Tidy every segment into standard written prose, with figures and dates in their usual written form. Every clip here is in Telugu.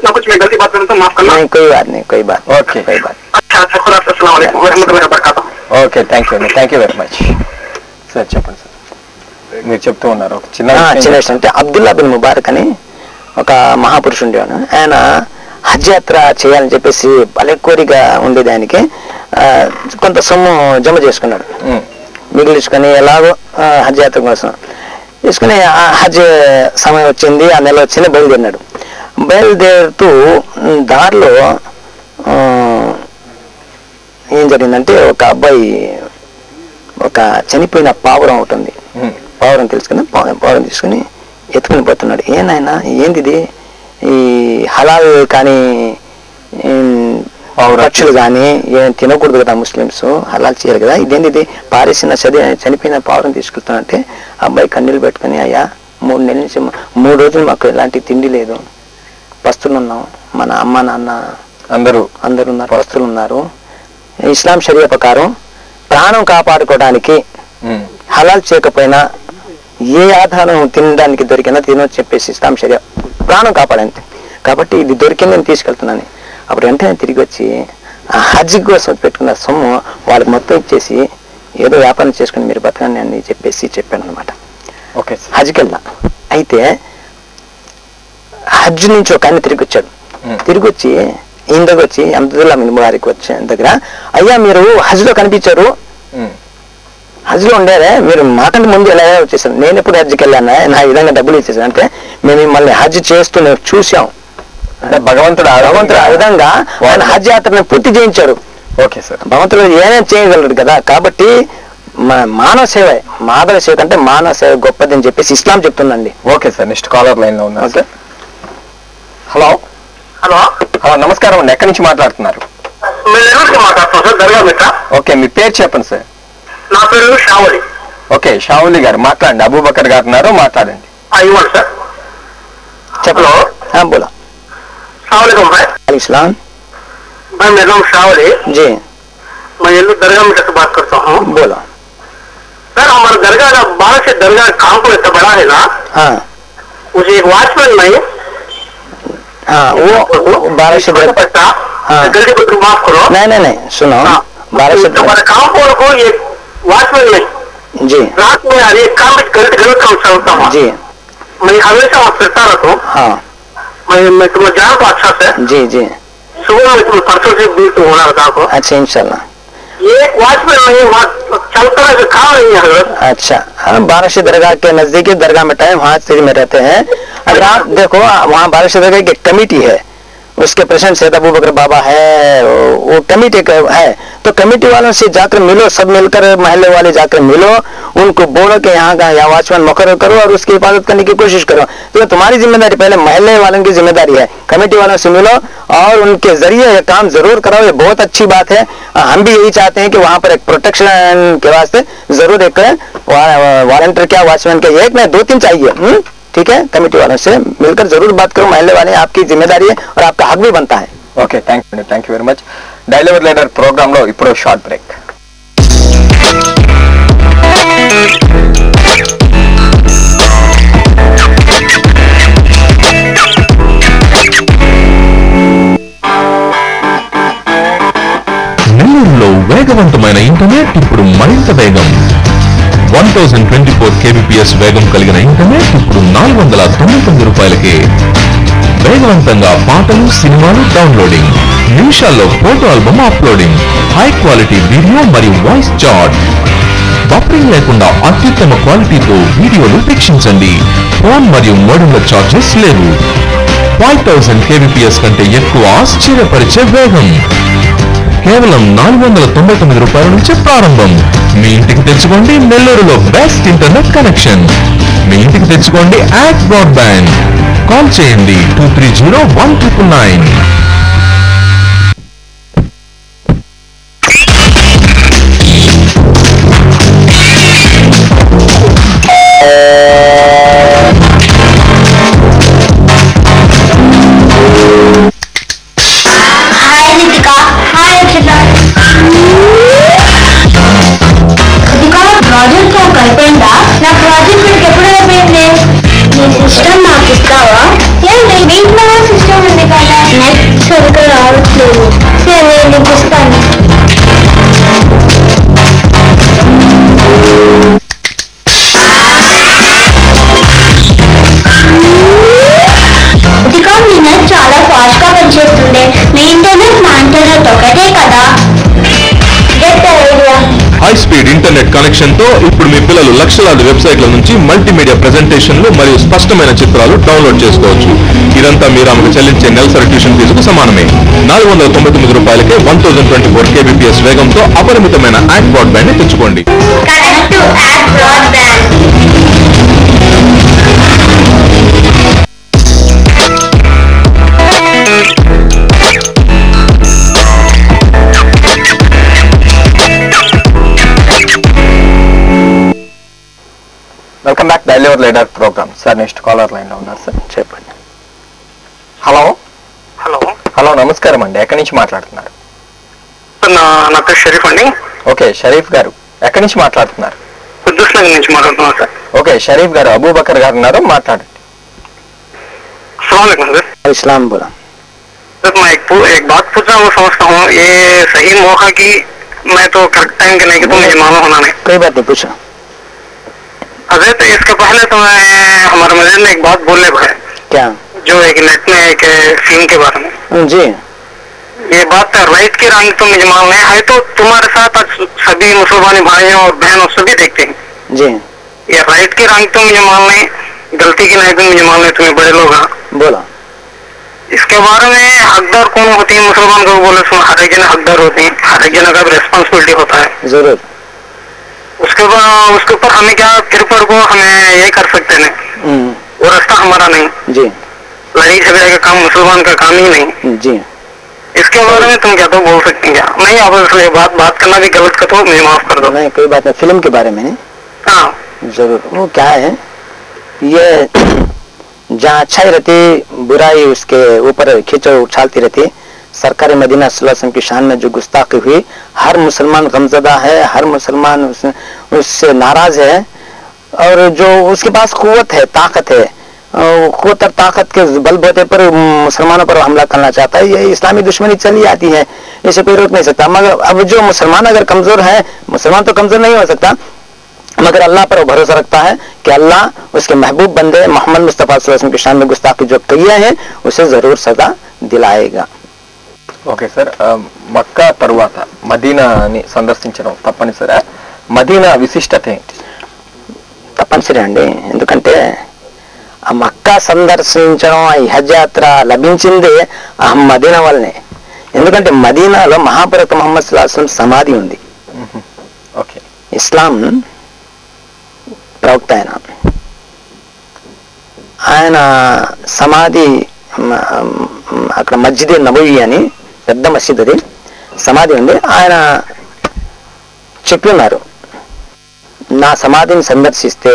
ना कुछ मैं गलती बात करूँ तो माफ करना। नहीं कोई बात नहीं, कोई बात ఓకే कोई बात। अच्छा अच्छा, खुदा हाफिज़, अस्सलाम वालेकुम वरहमतुल्लाहि वबरकातुहू। Okay, thank you very much sir. చెప్పండి సార్, మీరు చెప్తూ ఉన్నారు ఒక చిన్న విషయం అంటే అబ్దుల్లా బిన్ ముబారక్ అని ఒక మహాపురుషుడు ఉండేవాడు. ఆయన హజ్ యాత్ర చేయాలని చెప్పేసి భలే కోరిక ఉండేది ఆయనకి. కొంత సొమ్ము జమ చేసుకున్నాడు, మిగిలించుకొని ఎలాగో హజ్ యాత్ర కోసం తీసుకుని హజ్ సమయం వచ్చింది, ఆ నెల వచ్చింది, బయలుదేరినాడు. బయలుదేరుతూ దారిలో ఏం జరిగిందంటే ఒక అబ్బాయి ఒక చనిపోయిన పావురం ఉంటుంది, పావురం తెలుసుకుని పావురం తీసుకుని ఎత్తుకుని పోతున్నాడు. ఏనాయనా ఏంది ఈ హలాల్ కానీ పక్షులు కానీ ఏం తినకూడదు కదా, ముస్లిమ్స్ హలాల్ చేయరు కదా, ఇదేంది పారేసిన చనిపోయిన పావురం తీసుకెళ్తానంటే అబ్బాయి కన్నీళ్ళు పెట్టుకుని, అయ్యా 3 నెలల నుంచి 3 రోజులు మాకు ఎలాంటి తిండి లేదు, పస్తులు ఉన్నాం, మన అమ్మ నాన్న అందరూ ఉన్నారు, పస్తులు ఉన్నారు. ఇస్లాం షరియా ప్రకారం ప్రాణం కాపాడుకోవడానికి హలాల్ చేయకపోయినా ఏ ఆధారం తినడానికి దొరికినా తినొచ్చు చెప్పేసి ఇస్లాం షరియా ప్రాణం కాపాడంతే, కాబట్టి ఇది దొరికిందని తీసుకెళ్తున్నాను. అప్పుడు వెంటనే తిరిగి వచ్చి ఆ హజ్ కోసం పెట్టుకున్న సొమ్ము వాళ్ళకి మొత్తం ఇచ్చేసి ఏదో వ్యాపారం చేసుకుని మీరు బతకండి అని చెప్పాను అనమాట. ఓకే, హజ్కి వెళ్ళా. అయితే హజ్ నుంచి ఒక ఆయన తిరిగి వచ్చాడు. తిరిగి వచ్చి ఈయన దగ్గర వచ్చి అబ్దుల్లా బిన్ ముబారక్ వచ్చే దగ్గర, అయ్యా మీరు హజ్ లో కనిపించారు, హజ్ లో ఉండేదే, మీరు మాకంటే ముందు ఎలా వచ్చేసాను, నేను ఎప్పుడు హజ్కి వెళ్ళాను, నా విధంగా డబ్బులు ఇచ్చేసాను అంటే మేము మిమ్మల్ని హజ్ చేస్తూ చూసాం. భగవంతుడు ఆ విధంగా ఆయన హజ్ యాత్రను పూర్తి చేయించాడు. ఓకే సార్, భగవంతుడు ఏమేమి చేయగలరు కదా, కాబట్టి మానవ సేవ, మాధవ సేవ కంటే మానవ సేవ గొప్పది అని చెప్పేసి ఇస్లాం చెప్తుందండి. Okay sir, next caller line లో ఉన్నారు సార్. హలో హలో హలో, నమస్కారం అండి, ఎక్కడి నుంచి మాట్లాడుతున్నారు? మాట్లాడుతున్నాను సార్, దర్గా మిత్ర. ఓకే, మీ పేరు చెప్పండి సార్. నా పేరు షావలి. ఓకే, షావులి గారు మాట్లాడండి, అబూబకర్ గారు ఉన్నారు, మాట్లాడండి. ఇవ్వండి సార్. చెప్పలో బోలా. सलाम भाई। इस्लाम भाई मेरा नाम शावल है जी, मैं येल्लू दरगाह में से बात करता हूँ। बोला सर, हमारा दरगाह ना 12 से दरगाह काम को इतना बड़ा है ना, हाँ मुझे एक वॉचमैन नहीं, हाँ वो 12 से पड़ता, गलती को तुम माफ करो। नहीं सुनो, 12 से हमारे काम को एक वॉचमैन नहीं जी, रात में हर एक काम गलत काम चलता हूँ जी, मैं हमेशा वहाँ फिरता रहता हूँ। हाँ मैं तुम्हें जानता हूँ अच्छा से। जी जी, सुबह में तुम्हें परसों से बीच में होना था आपको। अच्छा इंशाल्लाह। ये वॉचमैन नहीं, वहाँ चलता है, काम नहीं है हजरत। अच्छा, हम 12 से दरगाह के नजदीकी दरगाह में टाइम वहाँ से में रहते हैं। अगर आप देखो वहाँ 12 से दरगाह की कमेटी है, उसके प्रेसिडेंट सैयद अबू बकर बाबा है, वो कमेटी है, तो कमेटी वालों से जाकर मिलो, सब मिलकर महल्ले वाले जाकर मिलो, उनको बोलो कि यहाँ का या वॉचमैन मुकर्रर करो और उसकी हिफाजत करने की कोशिश करो। तो तुम्हारी जिम्मेदारी, पहले महल्ले वालों की जिम्मेदारी है, कमेटी वालों से मिलो और उनके जरिए ये काम जरूर कराओ, ये बहुत अच्छी बात है। हम भी यही चाहते हैं कि वहाँ पर एक प्रोटेक्शन के वास्ते जरूर एक वॉलंटियर क्या वॉचमैन के एक नहीं 2-3 चाहिए, ठीक है। कमेटी वालों से मिलकर जरूर बात करो, महल्ले वाले, आपकी जिम्मेदारी है और आपका हक भी बनता है। Okay, thank you very much. Dial your leader program లో ఇప్పుడు షార్ట్ బ్రేక్. నెల్లూరులో వేగవంతమైన ఇంటర్నెట్ ఇప్పుడు మరింత వేగం. 1024 kbps వేగం కలిగిన ఇంటర్నెట్ ఇప్పుడు 499 రూపాయలకే. వేగవంతంగా పాటలు, సినిమాలు డౌన్లోడింగ్, నిమిషాల్లో photo album uploading, high quality video మరియు వాయిస్ చాట్, బఫరింగ్ లేకుండా అత్యుత్తమ క్వాలిటీతో వీడియోలు వీక్షించండి. ఫోన్ మరియు మోడెంల చార్జెస్ లేవు. 5000 kbps కంటే ఎక్కువ ఆశ్చర్యపరిచే వేగం. కేవలం 499 రూపాయల నుంచి ప్రారంభం. మీ ఇంటికి తెచ్చుకోండి నెల్లూరులో బెస్ట్ ఇంటర్నెట్ కనెక్షన్. మీ ఇంటికి తెచ్చుకోండి యాక్ట్ బ్రాడ్బ్యాండ్. కాల్ చేయండి 230-1999. సిస్టమ్ నాకు ఇస్తావా? ఏంటి వీటిలో సిస్టమ్ ఉంది కదా. నెట్ సరిగ్గా రావట్లేదు. సరే నేను చూపిస్తాను. ఇదిగో మీ నెట్ చాలా ఫాస్ట్ గా పనిచేస్తుంది. మీ ఇంటర్నెట్ మా ఇంటర్నెట్ ఒకటే కదా. హై స్పీడ్ ఇంటర్నెట్ కనెక్షన్ తో ఇప్పుడు మీ పిల్లలు లక్షలాది వెబ్సైట్ల నుంచి మల్టీమీడియా ప్రెజెంటేషన్లు మరియు స్పష్టమైన చిత్రాలు డౌన్లోడ్ చేసుకోవచ్చు. ఇదంతా మీరు ఆమెకు చెల్లించే నెలసరి ట్యూషన్ ఫీజుకు సమానమే. 499 రూపాయలకే 1024 kbps వేగంతో అపరిమితమైన యాక్ట్ బ్రాడ్బ్యాండ్ ని తెచ్చుకోండి. Connect to ACT broadband. Welcome back daily hour leader programme. Sir next caller line లో ఉన్నారు సార్, చెప్పండి. హలో హలో హలో నమస్కారం అండి, ఎక్కడి నుంచి మాట్లాడుతున్నారు? నా పేరు షరీఫ్ అండి. ఓకే షరీఫ్ గారు, ఎక్కడి నుంచి మాట్లాడుతున్నారు? కుద్దూస్ నగర్ నుంచి మాట్లాడుతున్నాను సార్. ఓకే షరీఫ్ గారు, అబూబకర్ గారు ఉన్నారు, మాట్లాడండి. अस्सलाम वालेकुम सर. इस्लाम बोला। सर मैं एक बात पूछना वो समझता हूँ, ये सही मौका की मैं तो करेक्ट टाइम के नहीं कि तो मुझे मालूम होना नहीं। कोई बात नहीं, पूछो। अरे तो इसके पहले तो मैं हमारे मस्जिद में एक बात बोलने भाई, क्या? जो एक नेट में एक फिल्म के बारे में जी, ये बात राइट के रंग तो मुझे मालूम है, तो तुम्हारे साथ सभी मुसलमान भाइयों और बहनों सभी देखते हैं जी, ये राइट के रंग तो मुझे मालूम है, गलती की नहीं तो मुझे मालूम है, तुम्हें बड़े लोग हैं बोलो। इसके बारे में हकदार कौन होती है? मुसलमान को बोले सुन, हर एक जन हकदार होते हैं, हर एक जन का रिस्पॉन्सिबिलिटी होता है। जरूर। उसके ऊपर हमें क्या कृपा को हमें ये कर सकते हैं, वो रास्ता हमारा नहीं जी, लड़ाई झगड़े का काम मुसलमान का काम ही नहीं जी। इसके बारे में तुम क्या तो बोल सकते हैं क्या? नहीं, आप बात करना भी गलत का तो मुझे माफ कर दो। नहीं कोई बात नहीं, फिल्म के बारे में नहीं, हाँ जरूर। वो क्या है, ये जहाँ अच्छाई रहती बुराई उसके ऊपर खींचो उछालती रहती। सरकार मदीना सल्लल्लाहु अलैहि वसल्लम की शान में जो गुस्ताखी हुई, हर मुसलमान गमजदा है, हर मुसलमान उससे नाराज है, और जो उसके पास कुव्वत है, ताकत है, कुव्वत और ताकत के बलबूते पर मुसलमानों पर हमला करना चाहता है, ये इस्लामी दुश्मनी चली आती है, इसे कोई रोक नहीं सकता। मगर अब जो मुसलमान अगर कमजोर है, मुसलमान तो कमजोर नहीं हो सकता, मगर अल्लाह पर भरोसा रखता है कि अल्लाह उसके महबूब बंदे मोहम्मद मुस्तफा सल्लल्लाहु अलैहि वसल्लम की शान में गुस्ताखी जो किए हैं उसे जरूर सजा दिलाएगा। ఓకే సార్, మక్కా తరువాత మదీనాని సందర్శించడం తప్పనిసరి, మదీనా విశిష్టత ఏంటి? తప్పనిసరి అండి, ఎందుకంటే ఆ మక్కా సందర్శించడం, ఈ హజ్ యాత్ర లభించింది ఆ మదీనా వల్లనే. ఎందుకంటే మదీనాలో మహాప్రవక్త ముహమ్మద్ సల్లల్లాహు అలైహి వసల్లం సమాధి ఉంది. ఓకే, ఇస్లాం ప్రవక్త ఆయన సమాధి అక్కడ మస్జిద్ నబవి అని పెద్ద మస్జిద్, అది సమాధి ఉంది. ఆయన చెప్పిన్నారు, నా సమాధిని సందర్శిస్తే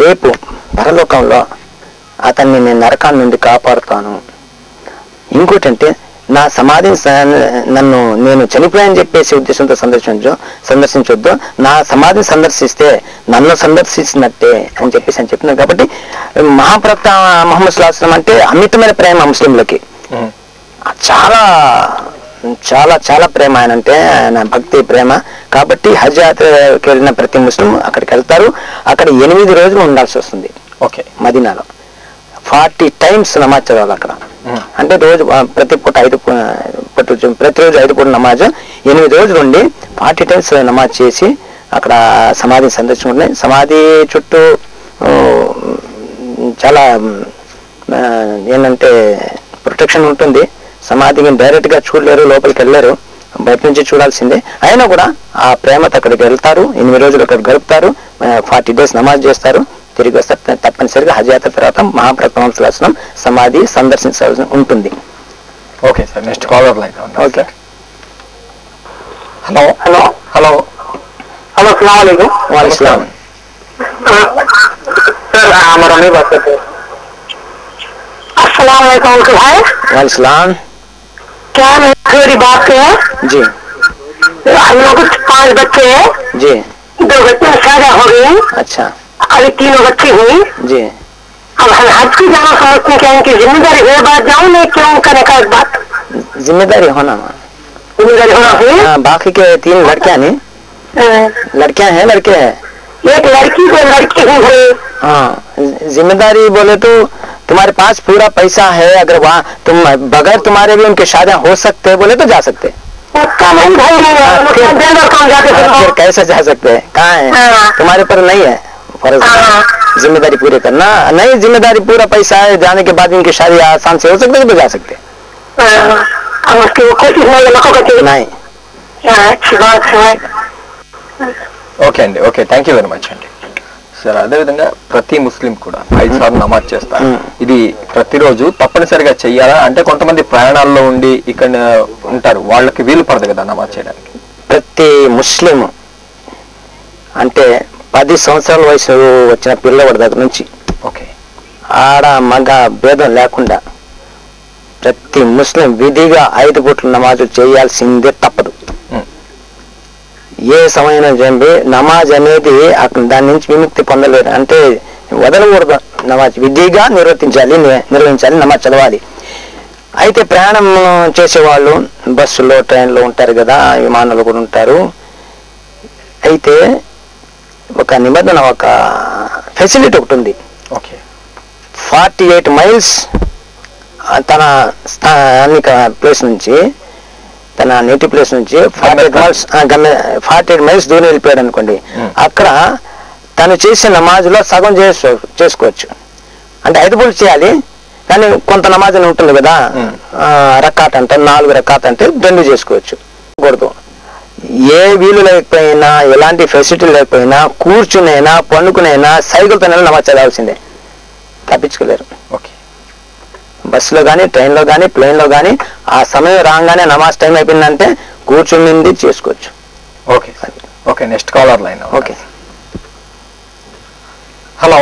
రేపు పరలోకంలో అతన్ని నేను నరకాన్ని నుండి కాపాడుతాను. ఇంకోటంటే నా సమాధిని నన్ను నేను చనిపోయాని చెప్పేసి ఉద్దేశంతో సందర్శించొద్దు, నా సమాధిని సందర్శిస్తే నన్ను సందర్శించినట్టే అని చెప్పేసి అని చెప్పినారు. కాబట్టి మహాప్రవక్త ముహమ్మద్ సల్లల్లాహు అలైహి వసల్లం అంటే అమితమైన ప్రేమ ముస్లింలకి, చాలా చాలా చాలా ప్రేమ ఆయన అంటే, ఆయన భక్తి ప్రేమ. కాబట్టి హజ్ యాత్రకి వెళ్ళిన ప్రతి ముస్లిం అక్కడికి వెళ్తారు, అక్కడ 8 రోజులు ఉండాల్సి వస్తుంది. ఓకే, మదీనాలో 40 టైమ్స్ నమాజ్ చదవాలి అక్కడ. అంటే రోజు ప్రతి పూట ప్రతిరోజు 5 పూట నమాజ్, 8 రోజులు ఉండి 40 టైమ్స్ నమాజ్ చేసి అక్కడ సమాధిని సందర్శించుకుంటున్నాయి. సమాధి చుట్టూ చాలా ఏంటంటే ప్రొటెక్షన్ ఉంటుంది. సమాధిని డైరెక్ట్ గా చూడలేరు, లోపలికి వెళ్ళలేరు, బయట నుంచి చూడాల్సిందే. అయినా కూడా ఆ ప్రేమతో అక్కడికి వెళ్తారు, 8 రోజులు అక్కడ గడుపుతారు, 40 డేస్ నమాజ్ చేస్తారు, తిరిగి వస్తారు. తప్పనిసరిగా హజ్ యాత్ర తర్వాత మహాప్రవక్త ముహమ్మద్ సల్లల్లాహు అలైహి వసల్లం సమాధి సందర్శించాల్సి ఉంటుంది. Okay sir, next caller line. Okay, hello hello hello hello अस्सलाम वालेकुम। वालेकुम सर हमारा नहीं बात करते। अस्सलाम वालेकुम अंकल भाई, वालेकुम क्या मेरी बात है? जी हम लोग 5 बच्चे हैं, जी, 2 बच्चे शादी हो गई, अच्छा अभी 3 बच्ची हुई। जी, अब हज की जाना समझते क्या इनकी जिम्मेदारी है, बात जाऊँ मैं क्यों करने का बात जिम्मेदारी होना, जिम्मेदारी होना चाहिए। हाँ, बाकी के 3 लड़कियां नहीं, लड़कियां हैं, लड़के हैं, एक लड़की को लड़की ही है। हाँ, जिम्मेदारी बोले तो तुम्हारे पास पूरा पैसा है, अगर वहाँ तुम बगैर तुम्हारे भी उनके शादियां हो सकते बोले तो जा सकते, उसका नहीं भाई फिर कैसे जा सकते हैं, कहाँ है, तुम्हारे पर नहीं है फर्ज जिम्मेदारी पूरी करना, नहीं जिम्मेदारी पूरा पैसा है, जाने के बाद इनकी शादी आसान से हो सकती है तो जा सकते नहीं। अच्छी बात है। ఓకే అండి, okay, thank you very much అండి. సార్, అదేవిధంగా ప్రతి ముస్లిం కూడా 5 సార్లు నమాజ్ చేస్తారు. ఇది ప్రతిరోజు తప్పనిసరిగా చెయ్యాలా? అంటే కొంతమంది ప్రయాణాల్లో ఉండి ఇక్కడ ఉంటారు, వాళ్ళకి వీలు పడదు కదా నమాజ్ చేయడానికి. ప్రతి ముస్లిం అంటే 10 సంవత్సరాల వయసు వచ్చిన పిల్లవాడి దగ్గర నుంచి ఓకే, ఆడ మగ భేదం లేకుండా ప్రతి ముస్లిం విధిగా 5 పూట్ల నమాజు చేయాల్సిందే, తప్పదు. ఏ సమయం చెప్పి నమాజ్ అనేది దాని నుంచి విముక్తి పొందలేరు, అంటే వదలకూడదు, నమాజ్ విధిగా నిర్వహించాలి, నమాజ్ చదవాలి. అయితే ప్రయాణం చేసేవాళ్ళు బస్సులో ట్రైన్లో ఉంటారు కదా, విమానాలు కూడా ఉంటారు. అయితే ఒక నిబంధన, ఒక ఫెసిలిటీ ఒకటి ఉంది. ఓకే, 48 మైల్స్ తన స్థానిక ప్లేస్ నుంచి, తన నేటివ్ ప్లేస్ నుంచి 48 మైల్స్ దూరం వెళ్ళిపోయాడు అనుకోండి, అక్కడ తను చేసే నమాజ్లో సగం చేసుకోవచ్చు. అంటే 5 పూటలు చేయాలి, కానీ కొంత నమాజ్ అని ఉంటుంది కదా, రకాత్ అంటే 4 రకాత్ అంటే 2 చేసుకోవచ్చు. కూడదు. ఏ వీలు లేకపోయినా, ఎలాంటి ఫెసిలిటీ లేకపోయినా, కూర్చునైనా పండుకునైనా సైకిల్తోనైనా నమాజ్ చదవాల్సిందే, తప్పించుకోలేరు. ఓకే, బస్సులో కానీ, ట్రైన్లో కానీ, ప్లేన్లో కానీ ఆ సమయం రాగానే నమాజ్ టైం అయిపోయిందంటే కూర్చుని చేసుకోవచ్చు. Okay, okay, next caller line. Okay, hello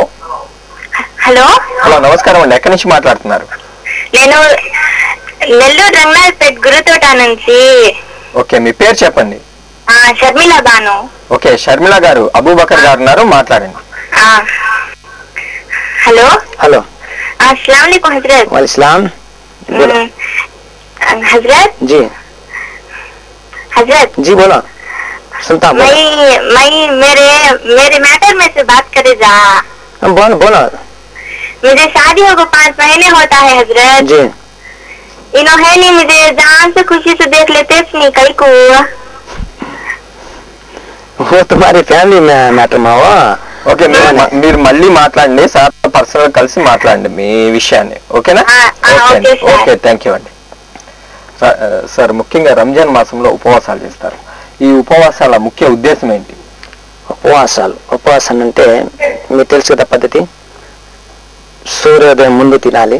hello hello, నమస్కారం అండి, ఎక్కడి నుంచి మాట్లాడుతున్నారు? నేను నెల్లూరు రంగనాథపేట గురుతోట నుంచి. ఓకే, మీ పేరు చెప్పండి. షర్మిల బాను. ఓకే, షర్మిల గారు, అబూబకర్ గారు ఉన్నారు, మాట్లాడండి. హలో హలో, अस्सलाम वालेकुम हजरत। वालेकुम हजरत जी, हजरत जी बोलो, सुनता हूँ। मैं मेरे मैटर में से बात करे जा। बोलो बोलो। मुझे शादी हो 5 महीने होता है हजरत जी। इन्होंने नहीं मुझे जान से खुशी से देख लेते नहीं कई को। वो तुम्हारी फैमिली में मैटर में हो। ఓకే, మీరు మళ్ళీ మాట్లాడండి, సార్ పర్సనల్ కలిసి మాట్లాడండి మీ విషయాన్ని, ఓకేనా? ఓకే అండి, ఓకే, థ్యాంక్ యూ అండి. సార్, ముఖ్యంగా రంజాన్ మాసంలో ఉపవాసాలు చేస్తారు. ఈ ఉపవాసాల ముఖ్య ఉద్దేశం ఏంటి? ఉపవాసం అంటే మీకు తెలుసు కదా పద్ధతి, సూర్యోదయం ముందు తినాలి,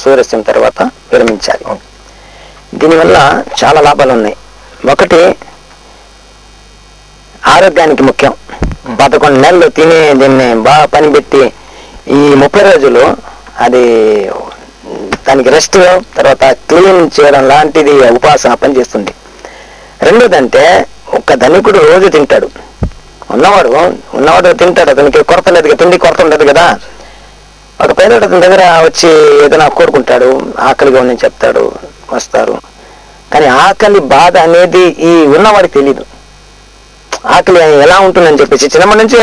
సూర్యాస్తం తర్వాత విరమించాలి. దీనివల్ల చాలా లాభాలు ఉన్నాయి. ఒకటి, ఆరోగ్యానికి ముఖ్యం. 11 నెలలు తిని దీన్ని బాగా పని పెట్టి ఈ 30 రోజులు అది దానికి రెస్ట్, తర్వాత క్లీన్ చేయడం లాంటిది ఉపవాసం పనిచేస్తుంది. రెండోదంటే ఒక ధనికుడు రోజు తింటాడు, ఉన్నవాడు తింటాడు, అతనికి కొరత లేదు, తిండి కొరత ఉండదు కదా. ఒక పేదోడు అతని దగ్గర వచ్చి ఏదైనా కోరుకుంటాడు, ఆకలిగా ఉందని చెప్తాడు, వస్తారు. కానీ ఆకలి బాధ అనేది ఈ ఉన్నవాడికి తెలీదు. ఆకలి ఎలా ఉంటుందని చెప్పేసి చిన్నప్పటి నుంచి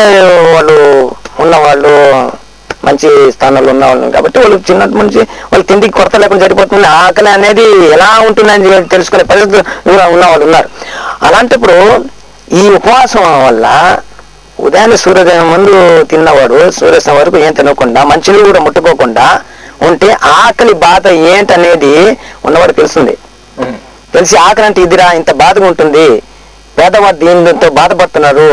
ఉన్నవాళ్ళు మంచి స్థానంలో ఉన్నవాళ్ళు కాబట్టి వాళ్ళు చిన్నప్పటి నుంచి వాళ్ళు తిండికి కొరత లేకుండా సరిపోతుంది. ఆకలి అనేది ఎలా ఉంటుందని తెలుసుకునే పరిస్థితి ఉన్నవాళ్ళు ఉన్నారు. అలాంటప్పుడు ఈ ఉపవాసం వల్ల ఉదయాన్నే సూర్యోదయం ముందు తిన్నవాడు సూర్యాస్తం వరకు ఏం తినకుండా, మంచినీళ్ళు కూడా ముట్టుకోకుండా ఉంటే ఆకలి బాధ ఏంటనేది ఉన్నవాడు తెలుస్తుంది. తెలిసి ఆకలి అంటే ఇదిరా, ఇంత బాధగా ఉంటుంది, పేదవాడు దీనితో బాధపడుతున్నారు,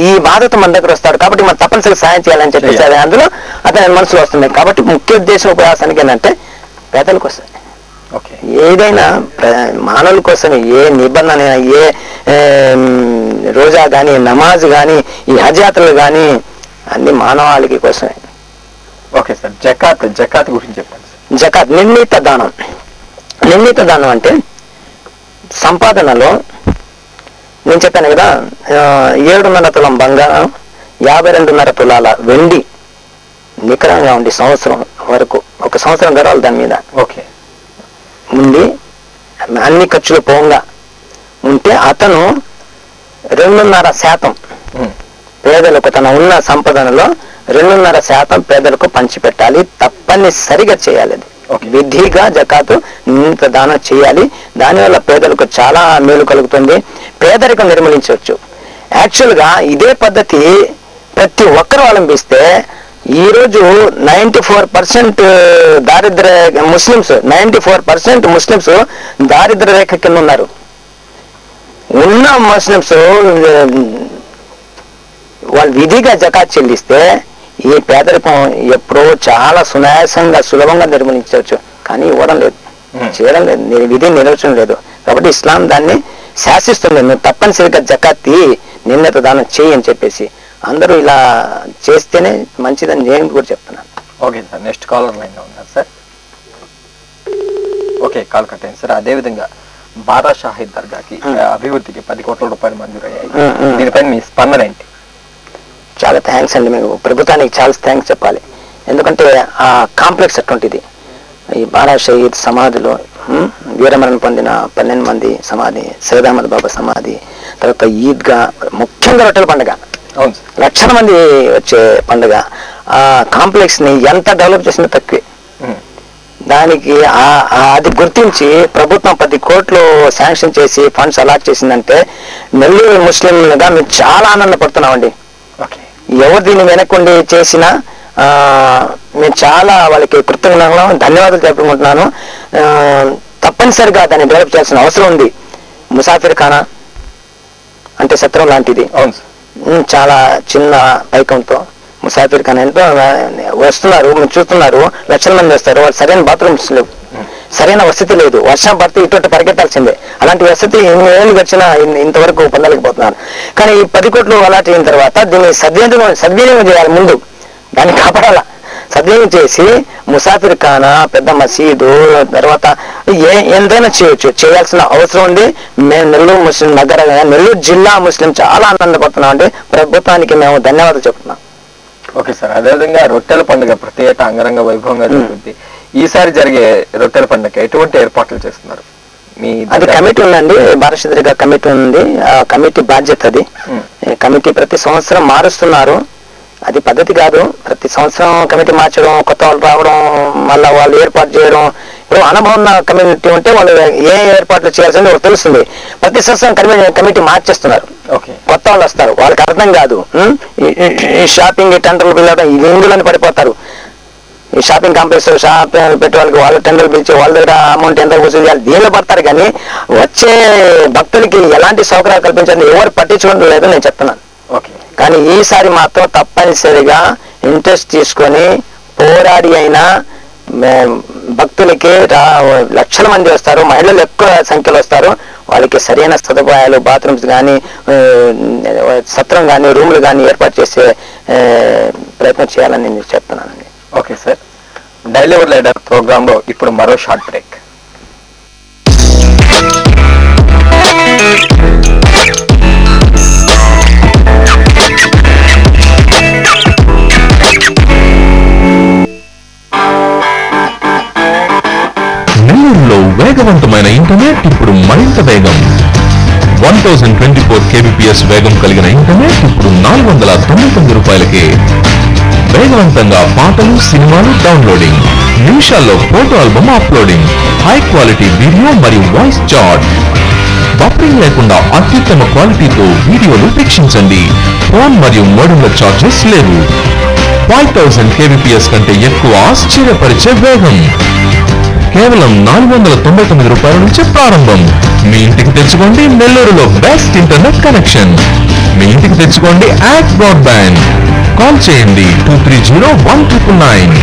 ఈ బాధతో మన దగ్గర వస్తాడు కాబట్టి మనం తప్పనిసరిగా సాయం చేయాలని చెప్పేసి అందులో అతని మనసులో వస్తుంది. కాబట్టి ముఖ్య ఉద్దేశం ఉపవాసానికి ఏంటంటే పేదల కోసం, ఏదైనా మానవుల కోసం, ఏ నిబంధన, ఏ రోజా కానీ, నమాజ్ కానీ, ఈ హజ్ యాత్రలు కానీ అన్ని మానవాళికి కోసమే. ఓకే సార్, జకాత్ గురించి చెప్పండి. జకాత్ నిర్ణీత దానం. నిర్ణీత దానం అంటే సంపాదనలో నేను చెప్పాను కదా, 7.5 తులం బంగారం, 52.5 తులాల వెండి నికరంగా ఉండి సంవత్సరం వరకు, ఒక సంవత్సరం గడవాలి దాని మీద ఓకే ఉండి అన్ని ఖర్చులు పోగా ఉంటే అతను 2.5% పేదలకు, తన ఉన్న సంపదనలో 2.5% పేదలకు పంచిపెట్టాలి, తప్పనిసరిగా చేయాలి. అది విధిగా జకాతు ఇంత దానం చేయాలి. దానివల్ల పేదలకు చాలా మేలు కలుగుతుంది, పేదరికం నిర్మూలించవచ్చు. యాక్చువల్గా ఇదే పద్ధతి ప్రతి ఒక్కరు అవలంబిస్తే ఈరోజు 94% దారిద్ర్య ముస్లిమ్స్ 94% ముస్లిమ్స్ దారిద్ర్య రేఖ కింద ఉన్నారు. ఉన్న ముస్లిమ్స్ వాళ్ళు విధిగా జకాత్ చెల్లిస్తే ఈ పేదరికం ఎప్పుడో చాలా సునాయాసంగా సులభంగా నిర్మూలించవచ్చు. కానీ ఇవ్వడం లేదు, చేయడం లేదు, విధి నిర్వచనం లేదు. కాబట్టి ఇస్లాం దాన్ని శాసిస్తుంది. నువ్వు తప్పనిసరిగా జకాత్ నిన్నత దానం చేయి అని చెప్పేసి అందరూ ఇలా చేస్తేనే మంచిదని నేను కూడా చెప్తున్నాను. Okay sir, next caller line లో ఉన్నారు సార్. ఓకే, కాల్ కట్ అయింది సార్. అదేవిధంగా బారా షాహిద్ దర్గాకి అభివృద్ధికి 10 కోట్ల రూపాయలు మంజూరయ్యాయి. దీనిపైన మీ స్పందన ఏంటి? చాలా థ్యాంక్స్ అండి, మేము ప్రభుత్వానికి చాలా థ్యాంక్స్ చెప్పాలి. ఎందుకంటే ఆ కాంప్లెక్స్ అటువంటిది. ఈ బారా షహీద్ సమాధిలో వీరమరణం పొందిన 12 మంది సమాధి, సయ్యద్ అహ్మద్ బాబా సమాధి, తర్వాత ఈద్గా, ముఖ్యంగా రొట్టెల పండుగ, లక్షల మంది వచ్చే పండుగ. ఆ కాంప్లెక్స్ ని ఎంత డెవలప్ చేసినా తక్కువే. దానికి అది గుర్తించి ప్రభుత్వం 10 కోట్లు శాంక్షన్ చేసి ఫండ్స్ అలాట్ చేసిందంటే నెల్లూరు ముస్లింలుగా మేము చాలా ఆనందపడుతున్నామండి. ఎవరు దీన్ని వెనక్కుండి చేసినా మేము చాలా వాళ్ళకి కృతజ్ఞతలు, ధన్యవాదాలు చెప్పుకుంటున్నాను. తప్పనిసరిగా దాన్ని డెవలప్ చేయాల్సిన అవసరం ఉంది. ముసాఫిర్ ఖానా అంటే సత్రం లాంటిది, చాలా చిన్న పైకంతో ముసాఫిర్ ఖానా ఎంతో వస్తున్నారు, చూస్తున్నారు, లక్షల మంది వస్తారు. వాళ్ళు సరైన బాత్రూమ్స్ లేవు, సరైన వసతి లేదు, వర్షం పడితే ఇటు పరిగెత్తాల్సిందే. అలాంటి వసతి ఎన్ని ఏళ్ళు గడిచినా ఇంతవరకు పొందలేకపోతున్నారు. కానీ ఈ 10 కోట్లు అలాట్ అయిన తర్వాత దీన్ని సద్వినియోగం చేయాలి. ముందు దాన్ని కాపాడాల, సద్వినియోగం చేసి ముసాఫిర్ ఖానా, పెద్ద మసీదు, తర్వాత ఎంతైనా చేయొచ్చు, చేయాల్సిన అవసరం ఉంది. మేము నెల్లూరు ముస్లిం నగర, నెల్లూరు జిల్లా ముస్లిం చాలా ఆనందపడుతున్నాం అంటే ప్రభుత్వానికి మేము ధన్యవాదాలు చెప్తున్నాం. ఓకే సార్, అదేవిధంగా రొట్టెల పండుగ ప్రతి ఏటా అంగరంగ వైభవంగా జరుగుతుంది. ఈసారి జరిగే రొట్టెల పండుగ ఎటువంటి ఏర్పాట్లు చేస్తున్నారు? అది కమిటీ ఉందండి, భారతదేశ కమిటీ ఉంది. ఆ కమిటీ బాధ్యత అది. కమిటీ ప్రతి సంవత్సరం మారుస్తున్నారు, అది పద్ధతి కాదు. ప్రతి సంవత్సరం కమిటీ మార్చడం, కొత్త వాళ్ళు రావడం, మళ్ళీ వాళ్ళు ఏర్పాటు చేయడం. ఇప్పుడు అనుభవం ఉన్న కమిటీ ఉంటే వాళ్ళు ఏ ఏర్పాట్లు చేయాల్సింది వాళ్ళకి తెలుస్తుంది. ప్రతి సంవత్సరం కమిటీ మార్చేస్తున్నారు, కొత్త వాళ్ళు వస్తారు, వాళ్ళకి అర్థం కాదు. ఈ షాపింగ్ టెండర్లు పిలవడం, ఈ ఇందులోనే పడిపోతారు. ఈ షాపింగ్ కాంప్లెక్స్ షాపింగ్ పెట్టే వాళ్ళకి వాళ్ళు టెండర్లు పిలిచి వాళ్ళ దగ్గర అమౌంట్ ఎంత వసూలు చేయాలి దీనిలో పడతారు. కానీ వచ్చే భక్తులకి ఎలాంటి సౌకర్యాలు కల్పించాలని ఎవరు పట్టించుకోవడం లేదు నేను చెప్తున్నాను. కానీ ఈసారి మాత్రం తప్పనిసరిగా ఇంట్రెస్ట్ తీసుకొని పోరాడి అయినా భక్తులకి లక్షల మంది వస్తారు, మహిళలు ఎక్కువ సంఖ్యలో వస్తారు. వాళ్ళకి సరైన సదుపాయాలు, బాత్రూమ్స్ కానీ, సత్రం కానీ, రూములు కానీ ఏర్పాటు చేసే ప్రయత్నం చేయాలని నేను చెప్తున్నానండి. ఓకే సార్, డైలీవుడ్ లీడర్ ప్రోగ్రామ్ లో ఇప్పుడు మరో షార్ట్ బ్రేక్. నెల్లూరులో వేగవంతమైన ఇంటర్నెట్ ఇప్పుడు మరింత వేగం. 1024 kbps వేగం కలిగిన ఇంటర్నెట్ ఇప్పుడు 499 రూపాయలకే. వేగవంతంగా పాటలు, సినిమాలు డౌన్లోడింగ్, నిమిషాల్లో photo album uploading, high quality video మరియు వాయిస్ చాట్, బఫరింగ్ లేకుండా అత్యుత్తమ క్వాలిటీతో వీడియోలు వీక్షించండి. ఫోన్ మరియు మోడెంల చార్జెస్ లేవు. 5000 kbps కంటే ఎక్కువ ఆశ్చర్యపరిచే వేగం. కేవలం 499 రూపాయల నుంచి ప్రారంభం. మీ ఇంటికి తెచ్చుకోండి నెల్లూరులో బెస్ట్ ఇంటర్నెట్ కనెక్షన్. మీ ఇంటికి తెచ్చుకోండి యాక్ట్ బ్రాడ్బ్యాండ్. కాల్ చేయండి 230-1999.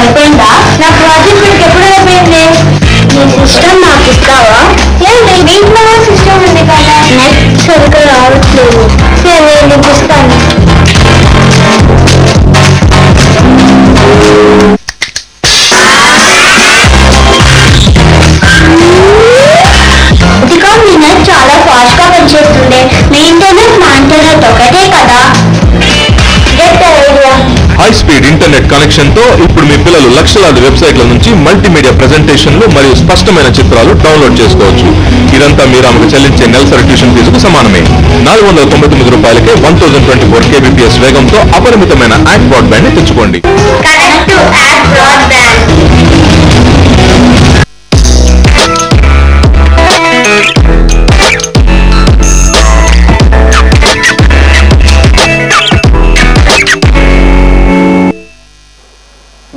అయిపోయిందా? నా ప్రాజెక్ట్ మీకు ఎప్పుడు అయిపోయింది? నీ సిస్టమ్ నాకు ఇస్తావా? ఏంటి వీక్ ఇంటర్నెట్ కనెక్షన్ తో ఇప్పుడు మీ పిల్లలు లక్షలాది వెబ్సైట్ల నుంచి మల్టీమీడియా ప్రెజెంటేషన్లు మరియు స్పష్టమైన చిత్రాలు డౌన్లోడ్ చేసుకోవచ్చు. ఇదంతా మీరు ఆమెకు చెల్లించే నెలసరి ట్యూషన్ ఫీజుకు సమానమే. 499 రూపాయలకే 1024 kbps వేగంతో అపరిమితమైన యాక్ట్ బ్రాడ్బ్యాండ్ ని తెచ్చుకోండి. Connect to Act Broadband.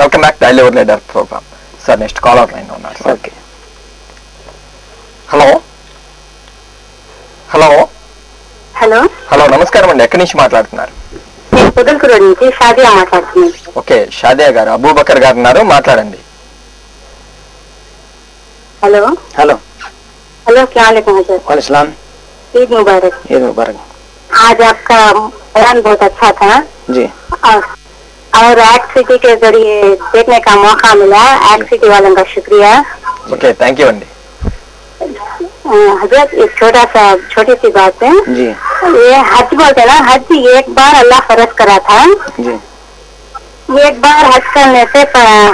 Welcome back daily hour leader programme. Sir next caller line ఉన్నారు. Okay. Hello hello hello hello నమస్కారం అండి. ఎక్కడి నుంచి మాట్లాడుతున్నారు? నేను పొదలకూరు నుంచి షాదియా మాట్లాడుతున్నాను. ఓకే, షాదియా గారు, అబూబకర్ గారు ఉన్నారు, మాట్లాడండి. हेलो हेलो हेलो क्या वालेकुम हजरत. वालेकुम ईद मुबारक. ईद मुबारक. आज आपका बयान बहुत अच्छा था जी. और एक्ट सिटी के जरिए देखने का मौका मिला. एक्ट सिटी वालों का शुक्रिया. ఓకే, థ్యాంక్ యూ అండి. हजरत एक छोटी सी बात है. जी ये हज बोलते हैं ना, हज एक बार अल्लाह फर्ज करा था. जी. एक बार हज करने से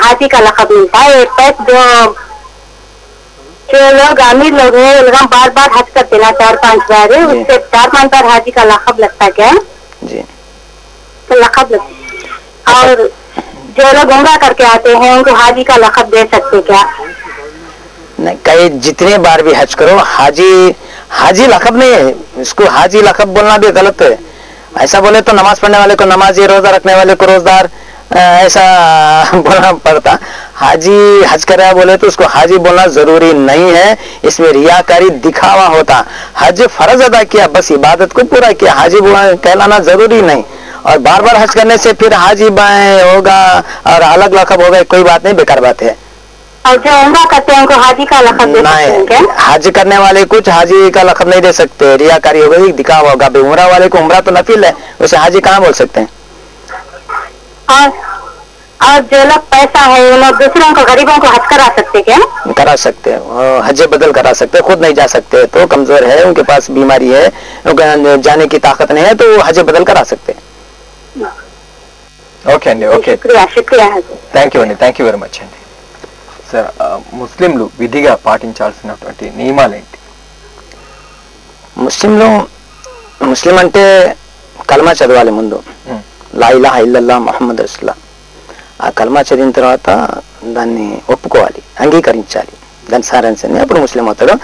हाजी का लक़ब मिलता है. एक पैस जो लोग अमीर लोग हैं वो लोग बार बार हज करते ना 4-5 बार, उससे 4-5 बार हाजी का लक़ब लगता क्या? जी. तो लक़ब लगता. और जो लोग उम्रा करके आते हैं उनको हाजी का लक़ब दे सकते क्या? नहीं, कई जितने बार भी हज करो हाजी लक़ब नहीं है. इसको हाजी लक़ब बोलना भी गलत है. ऐसा बोले तो नमाज पढ़ने वाले को नमाजी, रोजा रखने वाले को रोजदार, ऐसा बोलना पड़ता. हाजी हज कर रहा बोले तो उसको हाजी बोलना जरूरी नहीं है. इसमें रियाकारी दिखावा होता. हज फर्ज अदा किया, बस इबादत को पूरा किया, हाजी कहलाना जरूरी नहीं. और बार बार हज करने से फिर हाजी होगा और अलग लक़ब होगा, कोई बात नहीं, बेकार बात है. और जो उम्रा करते हैं उनको हाजी का लक़ब दे सकते हैं क्या? हज करने वाले कुछ हाजी का लक़ब नहीं दे सकते, रियाकारी होगा, दिखावा होगा. उम्रा वाले को उम्रा तो नफिल है, उसे हाजी कहाँ बोल सकते हैं. और जो लोग पैसा है वो लोग दूसरों को, गरीबों को हज करा सकते क्या? करा सकते हैं, हज बदल करा सकते हैं. खुद नहीं जा सकते तो कमजोर है, उनके पास बीमारी है, जाने की ताकत नहीं है, तो हज बदल करा सकते हैं. ఓకే అండి. ఓకే, शुक्रिया हजरत. థ్యాంక్ యూ అండి. థ్యాంక్ యూ వెరీ మచ్ అండి. సార్, ముస్లింలు విధిగా పాటించాల్సినటువంటి నియమాలు ఏంటి? ముస్లిం అంటే కల్మా చదవాలి ముందు. లా ఇలాహ ఇల్లల్లాహ్ ముహమ్మద్ రసూలుల్లాహ్. ఆ కల్మా చదివిన తర్వాత దాన్ని ఒప్పుకోవాలి, అంగీకరించాలి, దాని సారాంశాన్ని, అప్పుడు ముస్లిం అవుతాడు.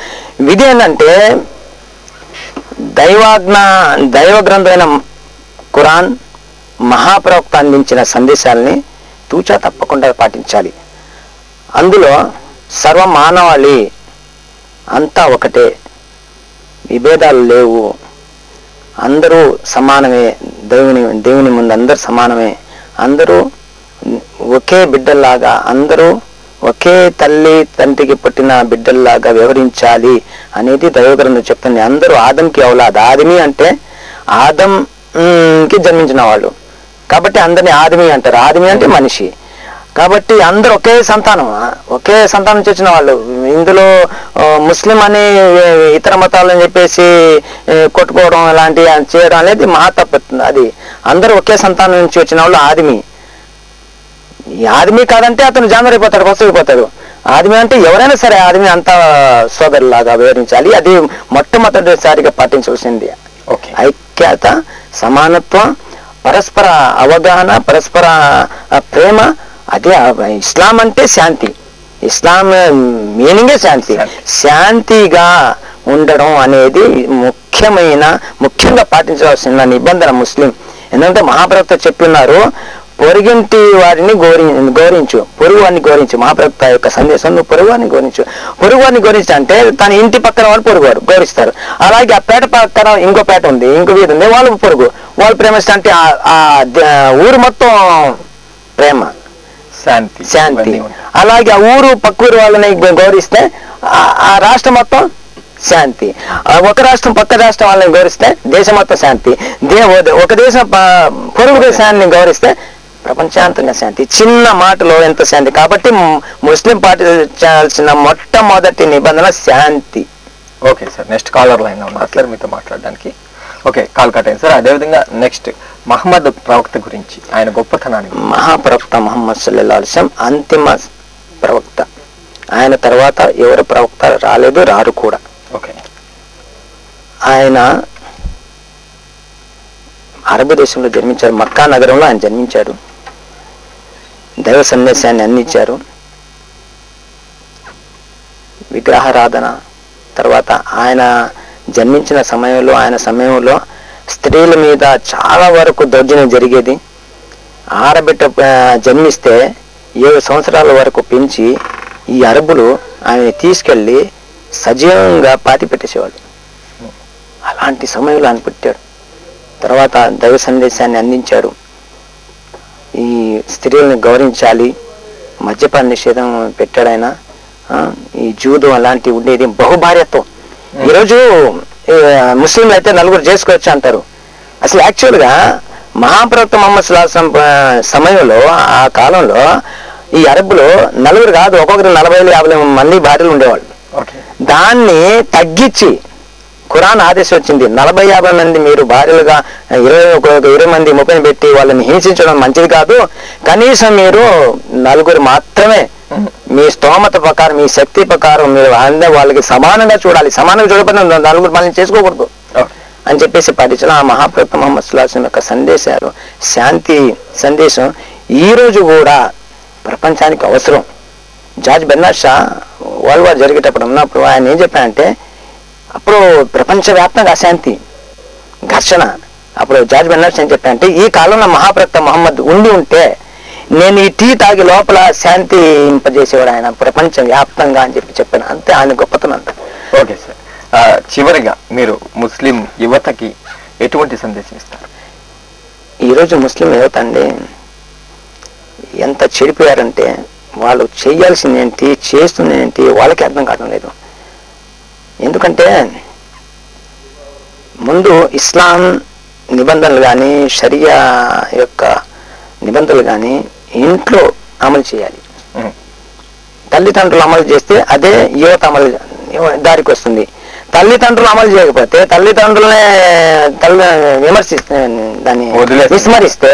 విధి ఏంటంటే దైవ గ్రంథమైన ఖురాన్, మహాప్రవక్త అందించిన సందేశాలని తూచా తప్పకుండా పాటించాలి. అందులో సర్వ మానవాళి అంతా ఒకటే, విభేదాలు లేవు, అందరూ సమానమే, దేవుని ముందు అందరు సమానమే, అందరూ ఒకే బిడ్డల్లాగా, అందరూ ఒకే తల్లి తండ్రికి పుట్టిన బిడ్డల్లాగా వ్యవహరించాలి అనేది దైవగ్రంథం చెప్తుంది. అందరూ ఆదంకి ఔలాద్. ఆదిమి అంటే ఆదంకి జన్మించిన వాళ్ళు కాబట్టి అందరినీ ఆదిమి అంటారు. ఆదిమి అంటే మనిషి. కాబట్టి అందరూ ఒకే సంతానం నుంచి వచ్చిన వాళ్ళు. ఇందులో ముస్లిం అని ఇతర మతాలని చెప్పేసి కొట్టుకోవడం అలాంటి చేయడం అనేది మహా తప్పుతుంది. అది అందరూ ఒకే సంతానం నుంచి వచ్చిన వాళ్ళు ఆదిమి. ఆదిమి కాదంటే అతను జానర్ అయిపోతాడు, పశువు అయిపోతాడు. ఆదిమి అంటే ఎవరైనా సరే ఆదిమి అంతా సోదరులాగా వివరించాలి. అది మొట్టమొదటిసారిగా పాటించవలసింది. ఐక్యత, సమానత్వం, పరస్పర అవగాహన, పరస్పర ప్రేమ. అదే ఇస్లాం అంటే శాంతి. ఇస్లాం మీనింగే శాంతి. శాంతిగా ఉండడం అనేది ముఖ్యంగా పాటించవలసిన నిబంధన ముస్లిం. ఎందుకంటే మహాప్రవక్త చెప్పినారు, పొరుగింటి వారిని గౌరవించు, పొరుగు వారిని గౌరవించు. మహాప్రవక్త యొక్క సందేశం, నువ్వు పొరుగు వారిని గౌరవించు. పొరుగు వారిని గౌరవించు అంటే తన ఇంటి పక్కన వాళ్ళు పొరుగువారు గౌరవిస్తారు. అలాగే ఆ పేట పక్కన ఇంకో పేట ఉంది, ఇంకో వీధి ఉంది, వాళ్ళు పొరుగు, వాళ్ళు ప్రేమిస్తా అంటే ఆ ఊరు మొత్తం ప్రేమ, శాంతి. అలాగే ఆ ఊరు పక్కూరు వాళ్ళని గౌరవిస్తే ఆ రాష్ట్రం మొత్తం శాంతి. ఒక రాష్ట్రం పక్క రాష్ట్రం వాళ్ళని గౌరవిస్తే దేశం మొత్తం శాంతి. ఒక దేశం పొరుగు దేశాన్ని గౌరవిస్తే ప్రపంచాంతంగా శాంతి. చిన్న మాటలో ఎంత శాంతి. కాబట్టి ముస్లిం పాటించాల్సిన మొట్టమొదటి నిబంధన శాంతి. Okay sir, next caller line లో ఉన్నారు సార్ మీతో మాట్లాడడానికి. ఓకే, కాల్ కట్ అయింది సార్. అదేవిధంగా నెక్స్ట్ మహమ్మద్ ప్రవక్త గురించి, ఆయన గొప్పతనాన్ని. మహాప్రవక్త ముహమ్మద్ సల్లల్లాహు అలైహి వసల్లం అంతిమ ప్రవక్త. ఆయన తర్వాత ఎవరు ప్రవక్త రాలేదు, రారు కూడా. ఓకే, ఆయన అరబ్ దేశంలో జన్మించారు. మక్కా నగరంలో ఆయన జన్మించాడు. దైవ సందేశాన్ని అందించారు. విగ్రహారాధన తర్వాత ఆయన జన్మించిన సమయంలో, ఆయన సమయంలో స్త్రీల మీద చాలా వరకు దౌర్జన్యం జరిగేది. ఆడబిడ్డ జన్మిస్తే 7 సంవత్సరాల వరకు పెంచి ఈ అరబులు ఆయన తీసుకెళ్ళి సజీవంగా పాతి పెట్టేసేవాళ్ళు. అలాంటి సమయంలో ఆయన పుట్టాడు. తర్వాత దైవ సందేశాన్ని అందించాడు. ఈ స్త్రీలను గౌరవించాలి, మద్యపాన నిషేధం పెట్టాడు ఆయన. ఈ జూదం అలాంటివి ఉండేది, బహుభార్యత్వం. ఈరోజు ముస్లింలు అయితే 4 చేసుకోవచ్చు అంటారు. అసలు యాక్చువల్గా మహాప్రవక్త ముహమ్మద్ సల్లల్లాహు అలైహి వసల్లం సమయంలో, ఆ కాలంలో ఈ అరబ్బులో 4 కాదు, ఒక్కొక్కరు 40-50 మంది భార్యలు ఉండేవాళ్ళు. దాన్ని తగ్గించి ఖురాన్ ఆదేశం వచ్చింది, 40-50 మంది మీరు భార్యలుగా 20 మంది 30 పెట్టి వాళ్ళని హింసించడం మంచిది కాదు, కనీసం మీరు 4 మాత్రమే మీ స్తోమత ప్రకారం, మీ శక్తి ప్రకారం మీరు అందరూ వాళ్ళకి సమానంగా చూడాలి, సమానంగా చూడకపోతే 4 మనల్ని చేసుకోకూడదు అని చెప్పేసి పాటించిన ఆ మహాప్రవక్త ముహమ్మద్ సల్లల్లాహు అలైహి వసల్లం యొక్క సందేశాలు, శాంతి సందేశం ఈ రోజు కూడా ప్రపంచానికి అవసరం. George Bernard Shah world war జరిగేటప్పుడు ఉన్నప్పుడు ఆయన ఏం చెప్పారంటే, అప్పుడు ప్రపంచవ్యాప్తంగా అశాంతి, ఘర్షణ. అప్పుడు జార్జ్ బెర్నార్డ్ షా ఏం చెప్పారంటే, ఈ కాలంలో మహాప్రవక్త ముహమ్మద్ ఉండి ఉంటే నేను ఈ టీ తాగి లోపల శాంతి ఇంపజేసేవాడు ఆయన ప్రపంచ వ్యాప్తంగా అని చెప్పాను. అంతే ఆయన గొప్పతనం అంత. ఓకే సార్, చివరిగా మీరు ముస్లిం యువతకి ఎటువంటి సందేశం ఇస్తారు? ఈరోజు ముస్లిం యువత అండి ఎంత చెడిపోయారంటే, వాళ్ళు చేయాల్సింది ఏంటి, చేస్తుంది ఏంటి వాళ్ళకి అర్థం కావడం లేదు. ఎందుకంటే ముందు ఇస్లాం నిబంధనలు కానీ, షరియా యొక్క నిబంధనలు కానీ ఇంట్లో అమలు చేయాలి. తల్లిదండ్రులు అమలు చేస్తే అదే యువత అమలు దారికి వస్తుంది. తల్లిదండ్రులు అమలు చేయకపోతే తల్లిదండ్రులనే దాన్ని విస్మరిస్తే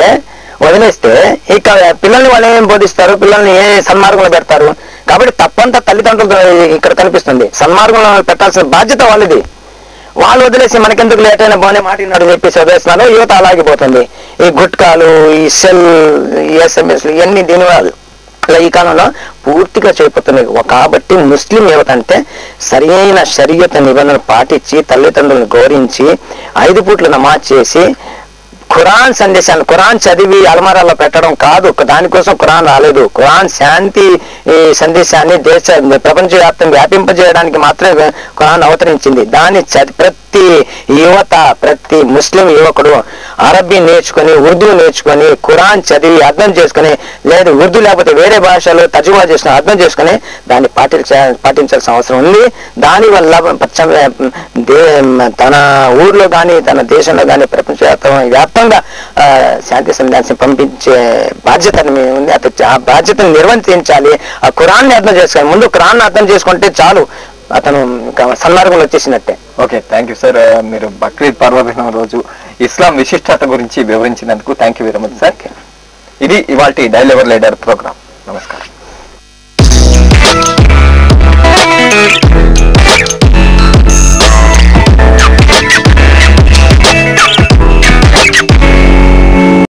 వదిలేస్తే ఇక పిల్లల్ని వాళ్ళు ఏం బోధిస్తారు, పిల్లల్ని ఏ సన్మార్గంలో పెడతారు. కాబట్టి తప్పంతా తల్లిదండ్రులు ఇక్కడ కనిపిస్తుంది. సన్మార్గంలో పెట్టాల్సిన బాధ్యత వాళ్ళది. వాళ్ళు వదిలేసి మనకెందుకు లేట్ అయినా బాగానే మాట్లాడినాడు చెప్పేసి వదిలేస్తున్నారు. యువత అలాగిపోతుంది. ఈ గుట్కాలు, ఈ సెల్, ఈ SMS ఇవన్నీ దీనివల్ల ఈ కాలంలో పూర్తిగా చేయబోతున్నాయి. కాబట్టి ముస్లిం యువత అంటే సరైన షరియత్ నిబంధనలు పాటించి, తల్లిదండ్రులను గౌరవించి, 5 పూట్ల నమాజ్ చేసి, ఖురాన్ సందేశాన్ని ఖురాన్ చదివి అలమారాల్లో పెట్టడం కాదు. దానికోసం ఖురాన్ రాలేదు. ఖురాన్ శాంతి సందేశాన్ని ప్రపంచవ్యాప్తంగా వ్యాపింపజేయడానికి మాత్రమే ఖురాన్ అవతరించింది. దాన్ని ప్రతి యువత, ప్రతి ముస్లిం యువకుడు అరబీ నేర్చుకొని, ఉర్దూ నేర్చుకొని, ఖురాన్ చదివి అర్థం చేసుకుని, లేదు ఉర్దూ లేకపోతే వేరే భాషలో తర్జుమా చేసుకుని అర్థం చేసుకుని దాన్ని పాటించాల్సిన అవసరం ఉంది. దానివల్ల తన ఊర్లో కానీ, తన దేశంలో కానీ వ్యాప్తంగా శాంతి సందేశం పంపించే బాధ్యత ఉంది. ఆ బాధ్యతను నిర్వర్తించాలి. ఆ ఖురాన్ని అర్థం చేసుకోవాలి. ముందు ఖురాన్ని అర్థం చేసుకుంటే చాలు, అతను సన్మార్గంలో వచ్చేసినట్టే. Okay, thank you sir. మీరు బక్రీద్ పర్వదినం రోజు ఇస్లాం విశిష్టత గురించి వివరించినందుకు thank you very much sir. ఇది ఇవాల్టి డైల్ ఎవర్ లీడర్ ప్రోగ్రామ్.